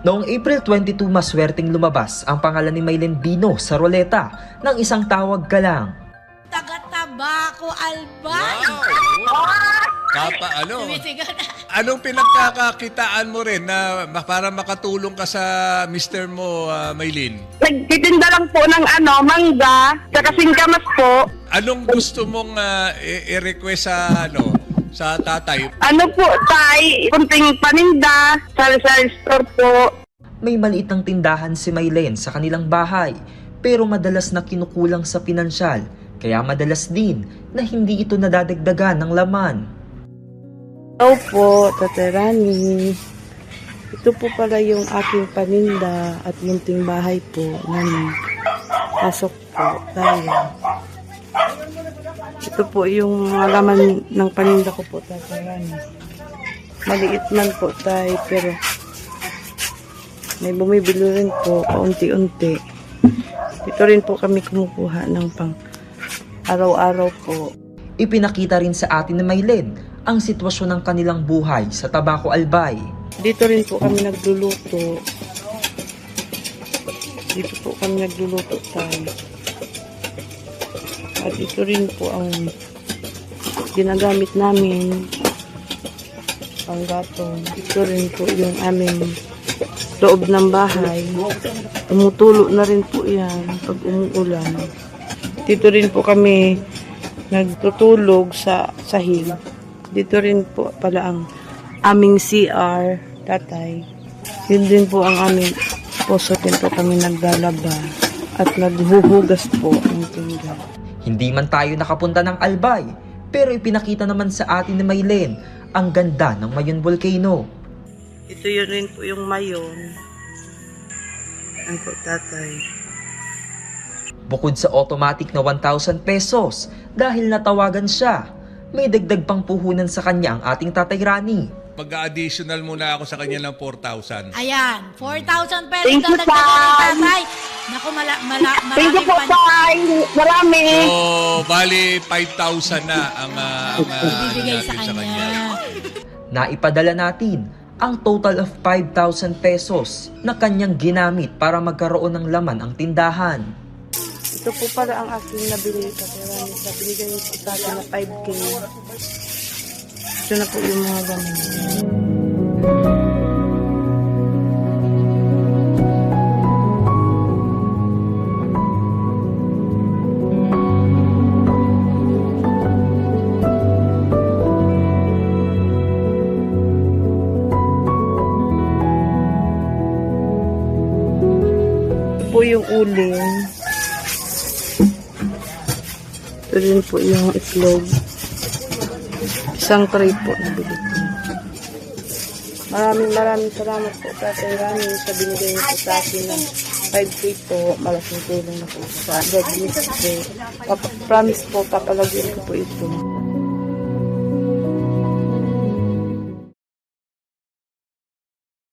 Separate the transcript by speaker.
Speaker 1: Noong April 22, maswerteng lumabas ang pangalan ni Maylene Bino sa roleta ng isang tawag ka lang.
Speaker 2: Taga-Tabaco, Albay!
Speaker 3: Wow! Anong pinagkakakitaan mo rin na para makatulong ka sa mister mo, Maylene?
Speaker 4: Nagtitinda lang po ng mangga, saka singkamas po.
Speaker 3: Anong gusto mong i-request sa tatay?
Speaker 4: Ano po, tay? Kunting paninda, sari-sari store po.
Speaker 1: May maliit ng tindahan si Maylene sa kanilang bahay, pero madalas na kinukulang sa pinansyal, kaya madalas din na hindi ito nadadagdagan ng laman.
Speaker 5: Hello po, Tatay Rani. Ito po pala yung aking paninda at munting bahay po namin. Pasok po tayo. Ito po yung mga laman ng paninda ko po, Tatay Rani. Maliit man po tayo, pero may bumibili rin po paunti-unti. Ito rin po kami kumukuha ng pang araw-araw po.
Speaker 1: Ipinakita rin sa atin ni Maylene ang sitwasyon ng kanilang buhay sa Tabaco, Albay.
Speaker 5: Dito rin po kami nagluluto. Dito po kami nagluluto tayo. At ito rin po ang ginagamit namin pang gatong. Ito rin po yung aming loob ng bahay. Tumutulo na rin po yan pag umuulan. Dito rin po kami nagtutulog sa sahig. Dito rin po pala ang aming CR, tatay. Yun din po ang aming poso. Din po kami naglalaba at naghuhugas po ng pinggan.
Speaker 1: Hindi man tayo nakapunta ng Albay, pero ipinakita naman sa atin ni Maylene ang ganda ng Mayon Volcano.
Speaker 5: Ito yun rin po yung Mayon. Ang po, tatay.
Speaker 1: Bukod sa automatic na 1,000 pesos, dahil natawagan siya, may dagdag pang puhunan sa kanya ang ating Tatay Rani.
Speaker 3: Mag-additional muna ako sa kanya ng 4,000.
Speaker 2: Ayan, 4,000 pesos
Speaker 4: Thank you,
Speaker 2: na dagdagan ni
Speaker 4: Tay.
Speaker 2: Tatay. Naku,
Speaker 4: Thank you po, tay. Marami.
Speaker 3: So, bali 5,000 na ang
Speaker 2: ibibigay sa
Speaker 3: natin
Speaker 2: kanya.
Speaker 1: Naipadala natin ang total of 5,000 pesos na kanyang ginamit para magkaroon ng laman ang tindahan.
Speaker 5: Ito po pala ang aking nabili sa pera sa binigay niyo po sa akin na 5K. Ito na po yung mga gamit. Ito po yung uling. Ito rin po yung itlog. Isang tray po nabili ko. Maraming salamat po, Tatay Rani, sa binigay niyo po sa akin ng 5K po. Malaking tulong na po sa God bless po. Promise po, papalaguin ko po ito.